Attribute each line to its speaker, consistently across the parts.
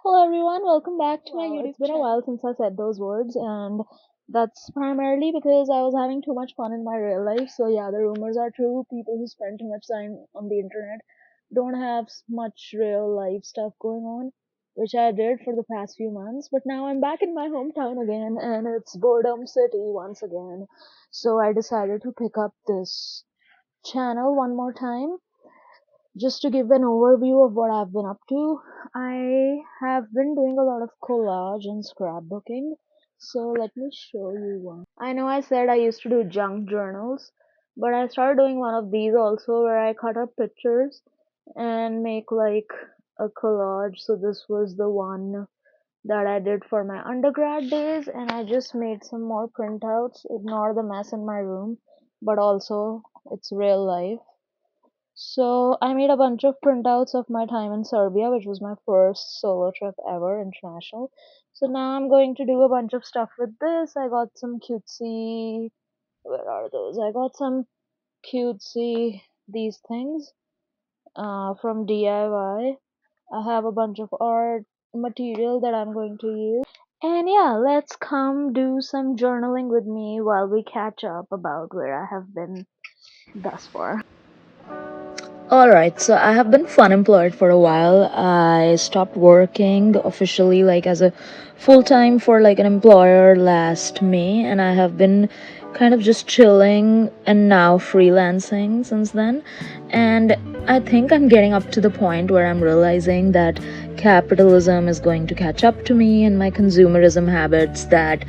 Speaker 1: Hello everyone, welcome back to my YouTube channel. It's been a while since I said those words, and that's primarily because I was having too much fun in my real life. So yeah, the rumors are true. People who spend too much time on the internet don't have much real life stuff going on, which I did for the past few months. But now I'm back in my hometown again, and it's boredom city once again. So I decided to pick up this channel one more time just to give an overview of what I've been up to. I have been doing a lot of collage and scrapbooking, so let me show you one. I know I said I used to do junk journals, but I started doing one of these also where I cut up pictures and make like a collage. So this was the one that I did for my undergrad days, and I just made some more printouts. Ignore the mess in my room, but also it's real life. So I made a bunch of printouts of my time in Serbia, which was my first solo trip ever, international. So now I'm going to do a bunch of stuff with this. I got some cutesy, where are those? I got some cutesy, these things, from DIY. I have a bunch of art material that I'm going to use. And yeah, let's come do some journaling with me while we catch up about where I have been thus far. Alright, so I have been fun employed for a while. I stopped working officially like as a full time for like an employer last May, and I have been kind of just chilling and now freelancing since then. And I think I'm getting up to the point where I'm realizing that capitalism is going to catch up to me and my consumerism habits that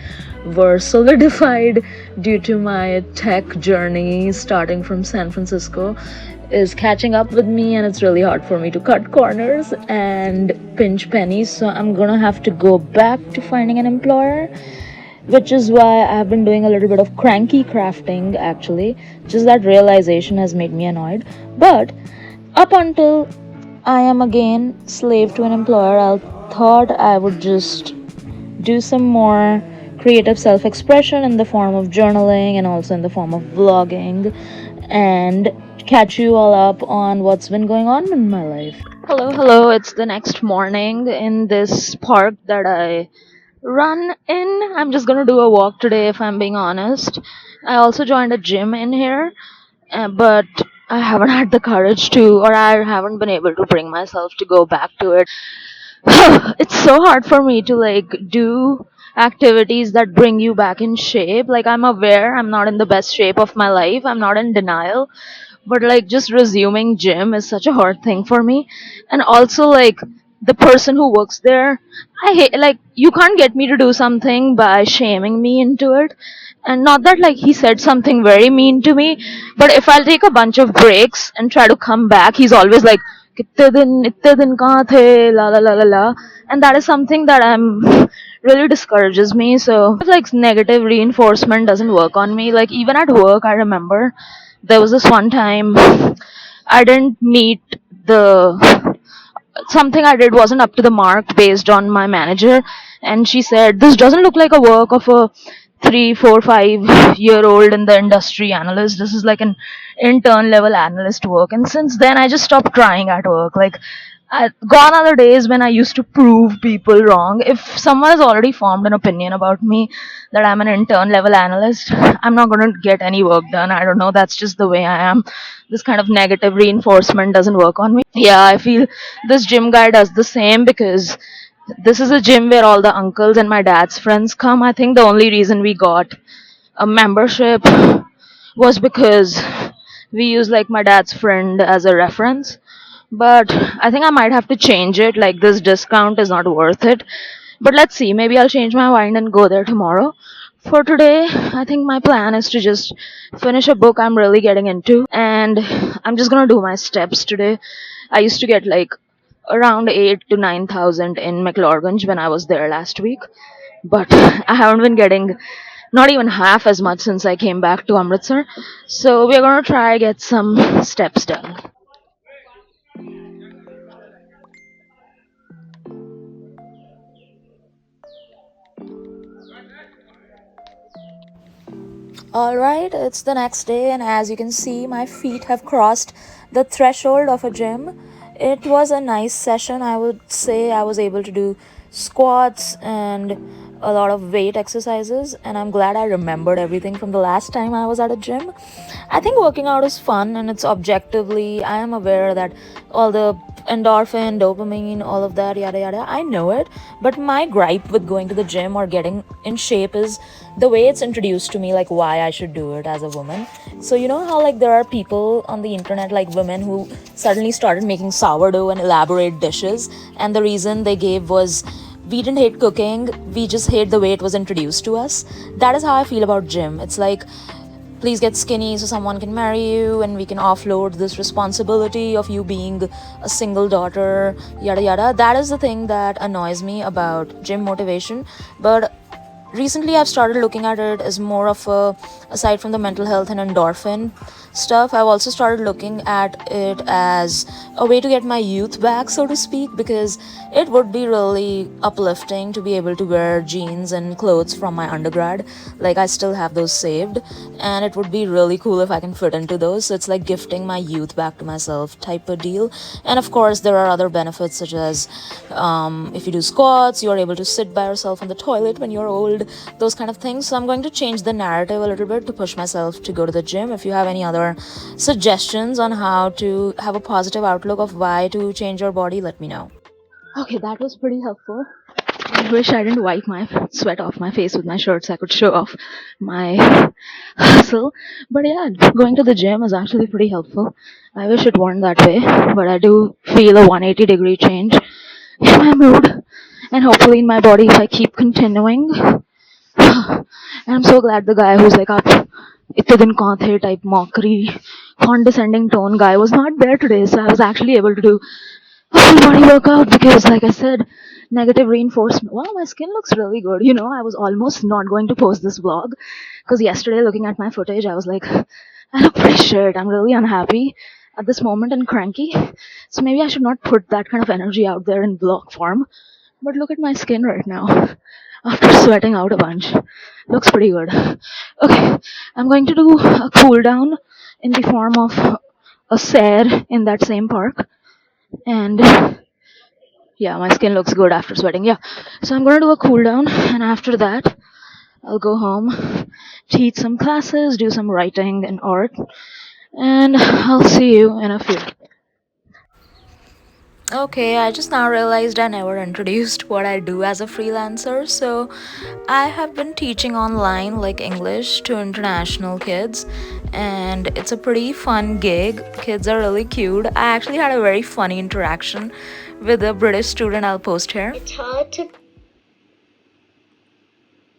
Speaker 1: were solidified due to my tech journey starting from San Francisco is catching up with me, and it's really hard for me to cut corners and pinch pennies. So I'm gonna have to go back to finding an employer, which is why I've been doing a little bit of cranky crafting actually. Just that realization has made me annoyed. But up until I am again slave to an employer, I thought I would just do some more creative self expression in the form of journaling and also in the form of vlogging and catch you all up on what's been going on in my life. Hello, it's the next morning in this park that I run in. I'm just gonna do a walk today if I'm being honest. I also joined a gym in here, but I haven't had the courage to, or I haven't been able to bring myself to go back to it. It's so hard for me to like do activities that bring you back in shape. Like, I'm aware I'm not in the best shape of my life, I'm not in denial, but like just resuming gym is such a hard thing for me. And also, like, the person who works there, I hate, like, you can't get me to do something by shaming me into it. And not that like he said something very mean to me, but if I'll take a bunch of breaks and try to come back, he's always like, कितने दिन इतने दिन कहाँ थे la la la la la, and that is something that I'm really discourages me. So like negative reinforcement doesn't work on me. Like, even at work, I remember there was this one time I didn't meet the something I did wasn't up to the mark based on my manager, and she said this doesn't look like a work of a 3 4 5 year old in the industry analyst. This is like an intern level analyst work. And since then I just stopped trying at work. Like, gone are the days when I used to prove people wrong. If someone has already formed an opinion about me that I'm an intern level analyst, I'm not going to get any work done. I don't know, that's just the way I am. This kind of negative reinforcement doesn't work on me. Yeah, I feel this gym guy does the same, because this is a gym where all the uncles and my dad's friends come. I think the only reason we got a membership was because we use like my dad's friend as a reference. But I think I might have to change it. Like, this discount is not worth it. But let's see, maybe I'll change my mind and go there tomorrow. For today, I think my plan is to just finish a book I'm really getting into, and I'm just gonna do my steps today. I used to get like around 8 to 9,000 in McLeodganj when I was there last week, but I haven't been getting not even half as much since I came back to Amritsar. So we're gonna try get some steps done. Alright, it's the next day, and as you can see, my feet have crossed the threshold of a gym.
Speaker 2: It was a nice session. I would say I was able to do squats and a lot of weight exercises, and I'm glad I remembered everything from the last time I was at a gym. I think working out is fun, and it's objectively, I am aware that all the endorphin, dopamine, all of that, yada yada, I know it. But my gripe with going to the gym or getting in shape is the way it's introduced to me, like why I should do it as a woman. So, you know how, like, there are people on the internet, like women, who suddenly started making sourdough and elaborate dishes, and the reason they gave was, we didn't hate cooking, we just hate the way it was introduced to us. That is how I feel about gym. It's like, please get skinny so someone can marry you and we can offload this responsibility of you being a single daughter, yada yada. That is the thing that annoys me about gym motivation. But recently I've started looking at it as more of a, aside from the mental health and endorphin stuff, I've also started looking at it as a way to get my youth back, so to speak, because it would be really uplifting to be able to wear jeans and clothes from my undergrad. Like, I still have those saved, and it would be really cool if I can fit into those. So it's like gifting my youth back to myself type of deal. And of course, there are other benefits, such as if you do squats, you're able to sit by yourself on the toilet when you're old, those kind of things. So I'm going to change the narrative a little bit to push myself to go to the gym. If you have any other suggestions on how to have a positive outlook of why to change your body, let me know.
Speaker 1: Okay, that was pretty helpful. I wish I didn't wipe my sweat off my face with my shirt so I could show off my hustle. But yeah, going to the gym is actually pretty helpful. I wish it weren't that way, but I do feel a 180-degree change in my mood and hopefully in my body if I keep continuing. And I'm so glad the guy who's like up इतने दिन कौन थे type mockery condescending tone guy was not there today, so I was actually able to do a full body workout because, like I said, negative reinforcement. Wow, my skin looks really good. You know, I was almost not going to post this vlog because yesterday, looking at my footage, I was like, I look pretty shit. I'm really unhappy at this moment and cranky. So maybe I should not put that kind of energy out there in vlog form. But look at my skin right now after sweating out a bunch. Looks pretty good. Okay, I'm going to do a cool down in the form of a sair in that same park. And yeah, my skin looks good after sweating. Yeah, so I'm gonna do a cool down, and after that, I'll go home, teach some classes, do some writing and art, and I'll see you in a few.
Speaker 2: Okay, I just now realized I never introduced what I do as a freelancer. So, I have been teaching online, like English, to international kids, and it's a pretty fun gig. Kids are really cute. I actually had a very funny interaction with a British student I'll post here.
Speaker 3: It's hard to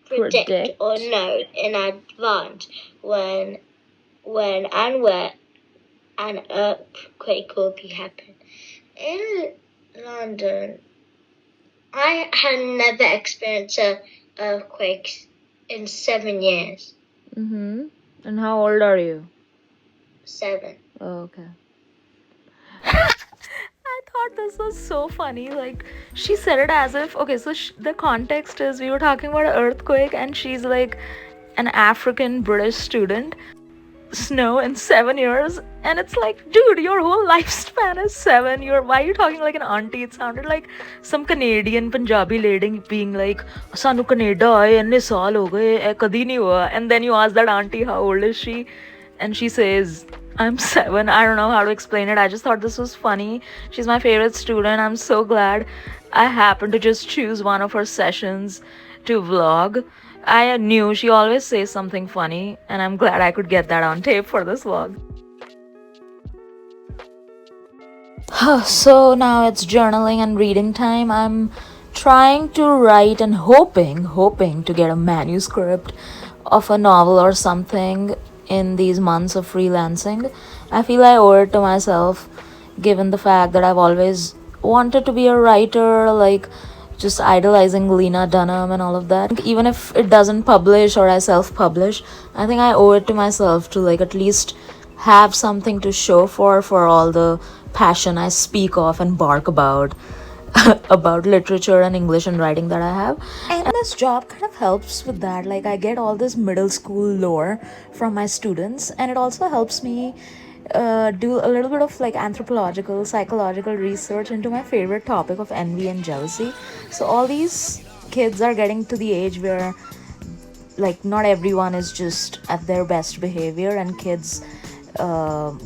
Speaker 3: predict or know in advance when and where an earthquake will be happening. In London, I had never experienced an earthquake in 7 years.
Speaker 2: Mm-hmm. And how old are you?
Speaker 3: 7.
Speaker 2: Oh, okay. I thought this was so funny. Like, she said it as if, okay, so the context is we were talking about an earthquake, and she's like an African British student. Snow in 7 years, and it's like, dude, your whole lifespan is 7. Why are you talking like an auntie? It sounded like some Canadian Punjabi lady being like, sanu Canada aaye inne saal ho gaye, kadi nahi hua. And then you ask that auntie how old is she, and she says, I'm 7. I don't know how to explain it. I just thought this was funny. She's my favorite student. I'm so glad I happened to just choose one of her sessions to vlog. I knew she always says something funny, and I'm glad I could get that on tape for this vlog. So now it's journaling and reading time. I'm trying to write and hoping to get a manuscript of a novel or something in these months of freelancing. I feel I owe it to myself, given the fact that I've always wanted to be a writer, like just idolizing Lena Dunham and all of that. Even if it doesn't publish or I self publish, I think I owe it to myself to, like, at least have something to show for all the passion I speak of and bark about about literature and English and writing that I have. And this job kind of helps with that. Like, I get all this middle school lore from my students, and it also helps me do a little bit of like anthropological, psychological research into my favorite topic of envy and jealousy. So all these kids are getting to the age where like not everyone is just at their best behavior, and kids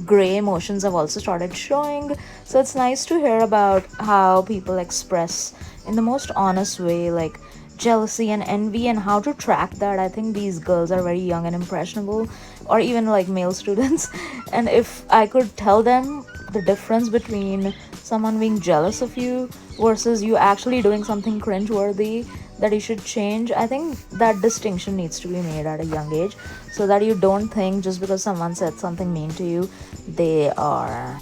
Speaker 2: gray emotions have also started showing. So it's nice to hear about how people express in the most honest way like jealousy and envy, and how to track that. I think these girls are very young and impressionable, or even like male students. And if I could tell them the difference between someone being jealous of you versus you actually doing something cringeworthy that you should change, I think that distinction needs to be made at a young age, so that you don't think just because someone said something mean to you, they are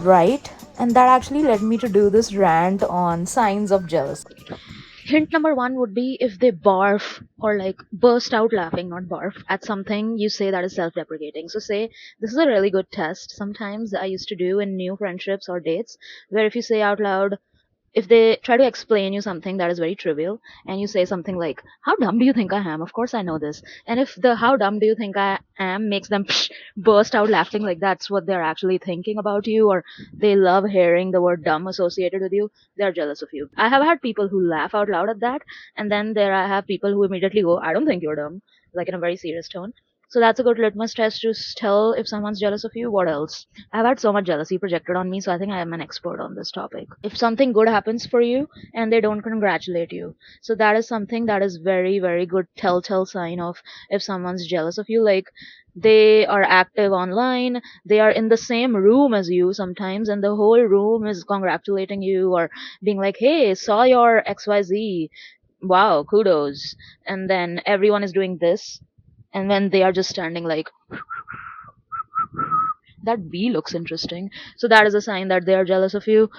Speaker 2: right. And that actually led me to do this rant on signs of jealousy.
Speaker 1: Hint number one would be if they barf or like burst out laughing, not barf, at something you say that is self deprecating. So, say this is a really good test sometimes I used to do in new friendships or dates, where if you say out loud, if they try to explain you something that is very trivial and you say something like, how dumb do you think I am, of course I know this, and if the how dumb do you think I am makes them burst out laughing, like that's what they're actually thinking about you, or they love hearing the word dumb associated with you, they're jealous of you. I have had people who laugh out loud at that, and then there I have people who immediately go, I don't think you're dumb, like in a very serious tone. So that's a good litmus test to tell if someone's jealous of you. What else? I've had so much jealousy projected on me, so I think I am an expert on this topic. If something good happens for you and they don't congratulate you, so that is something that is very, very good telltale sign of if someone's jealous of you. Like they are active online, they are in the same room as you sometimes, and the whole room is congratulating you or being like, hey, saw your XYZ. Wow, kudos. And then everyone is doing this, and when they are just standing like, that bee looks interesting, so that is a sign that they are jealous of you.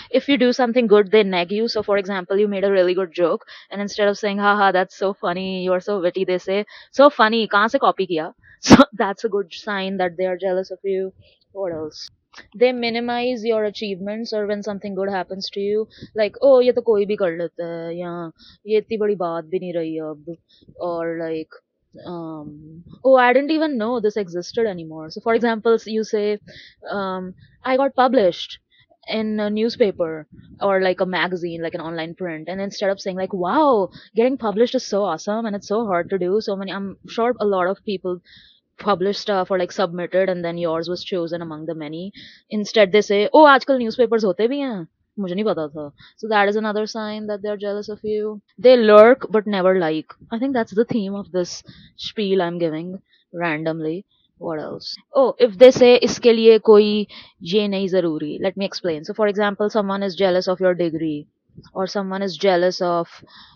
Speaker 1: If you do something good, they neg you. So for example, you made a really good joke, and instead of saying haha that's so funny, you're so witty, they say, so funny, kahan se copy kiya? So that's a good sign that they are jealous of you. What else? They minimize your achievements, or when something good happens to you, like, oh ये तो कोई भी कर लेता है, या ये इतनी बड़ी बात भी नहीं रही अब, or like, oh, I didn't even know this existed anymore. So for example, you say, I got published in a newspaper or like a magazine, like an online print, and instead of saying like, wow, getting published is so awesome and it's so hard to do, so many, I'm sure a lot of people published stuff or like submitted and then yours was chosen among the many, instead they say, oh आजकल newspapers होते भी हैं, मुझे नहीं पता था. So that is another sign that they're jealous of you. They lurk but never like. I think that's the theme of this spiel I'm giving randomly. What else? Oh, if they say इसके लिए कोई ये नहीं जरूरी. Let me explain. So for example, someone is jealous of your degree, or someone is jealous of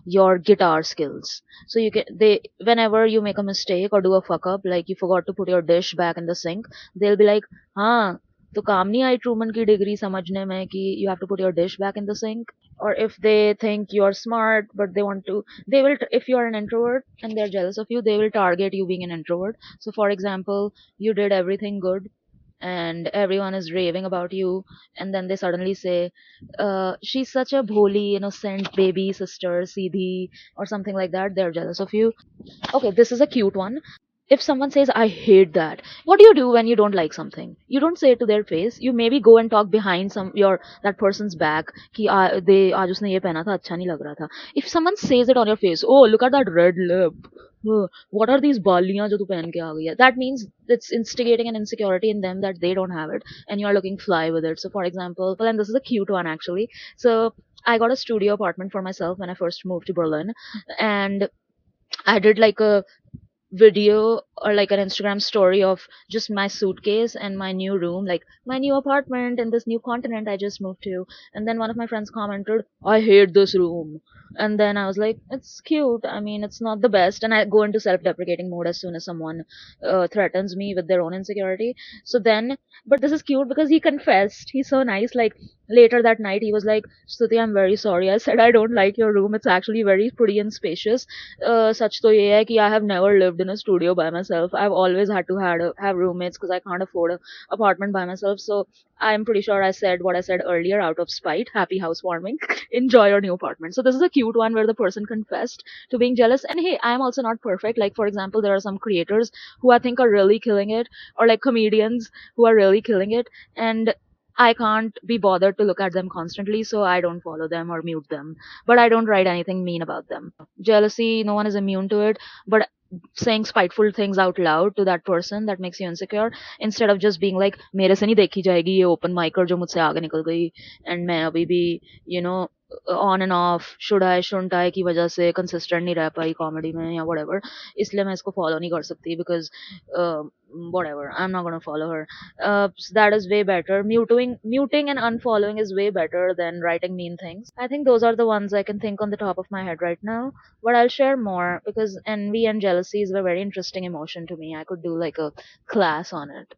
Speaker 1: your guitar skills. So you can, they, whenever you make a mistake or do a fuck up, like you forgot to put your dish back in the sink, they'll be like, हाँ तो काम नहीं आई Truman की degree समझने में कि you have to put your dish back in the sink. Or if they think you're smart but they want to, they will, if you're an introvert and they're jealous of you, they will target you being an introvert. So for example, you did everything good and everyone is raving about you, and then they suddenly say, she's such a bholi innocent baby sister Siddhi, or something like that, they're jealous of you. Okay, this is a cute one. If someone says, I hate that, what do you do when you don't like something? You don't say it to their face. You maybe go and talk behind some your that person's back कि they आज उसने ये पहना था अच्छा नहीं लग रहा था. If someone says it on your face, oh look at that red lip, what are these बालियां जो तू पहन के आ गई है, that means it's instigating an insecurity in them that they don't have it, and you are looking fly with it. So for example, and this is a cute one actually. So I got a studio apartment for myself when I first moved to Berlin, and I did like a video or like an Instagram story of just my suitcase and my new room, like my new apartment in this new continent I just moved to. And then one of my friends commented, I hate this room. And then I was like, it's cute. I mean, it's not the best. And I go into self deprecating mode as soon as someone threatens me with their own insecurity. So then, but this is cute because he confessed. He's so nice. Like, Later that night he was like, Stuti, I'm very sorry. I said, I don't like your room, it's actually very pretty and spacious. Such to ye hai ki I have never lived in a studio by myself. I've always had to have roommates because I can't afford a apartment by myself. So I'm pretty sure I said what I said earlier out of spite. Happy housewarming. Enjoy your new apartment. So this is a cute one where the person confessed to being jealous. And hey, I'm also not perfect. Like, for example, there are some creators who I think are really killing it, or like comedians who are really killing it, and I can't be bothered to look at them constantly, so I don't follow them or mute them. But I don't write anything mean about them. Jealousy, no one is immune to it, but saying spiteful things out loud to that person that makes you insecure, instead of just being like, मेरे से नहीं देखी जाएगी ये open micer जो मुझसे आगे निकल गई, and मैं अभी भी, you know, on and off, should I shouldn't I की वजह से consistent नहीं रह पाई comedy में या whatever, इसलिए मैं इसको follow नहीं कर सकती because uh, whatever, I'm not gonna follow her. That is way better. Muting and unfollowing is way better than writing mean things. I think those are the ones I can think on the top of my head right now. But I'll share more because envy and jealousy is a very interesting emotion to me. I could do like a class on it.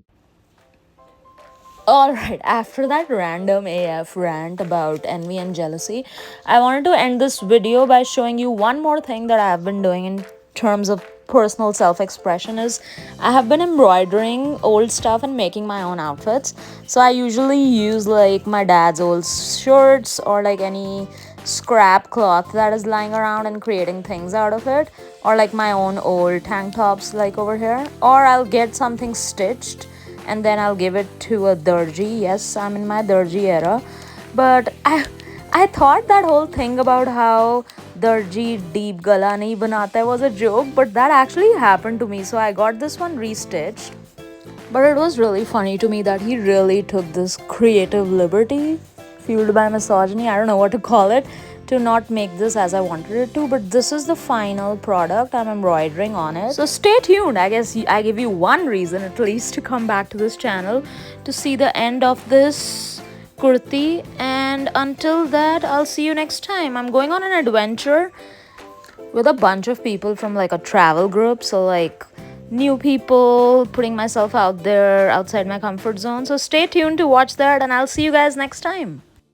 Speaker 2: Alright, after that random AF rant about envy and jealousy, I wanted to end this video by showing you one more thing that I have been doing in terms of personal self-expression is I have been embroidering old stuff and making my own outfits. So I usually use like my dad's old shirts or like any scrap cloth that is lying around and creating things out of it, or like my own old tank tops like over here, or I'll get something stitched and then I'll give it to a darji. Yes, I'm in my darji era. But I thought that whole thing about how darji deep gala nahi banata hai was a joke, but that actually happened to me. So I got this one restitched. But it was really funny to me that he really took this creative liberty, fueled by misogyny, I don't know what to call it, to not make this as I wanted it to. But this is the final product I'm embroidering on it. So stay tuned. I guess I give you one reason at least to come back to this channel to see the end of this kurti. And until that, I'll see you next time. I'm going on an adventure with a bunch of people from like a travel group. So like new people, putting myself out there outside my comfort zone. So stay tuned to watch that, and I'll see you guys next time.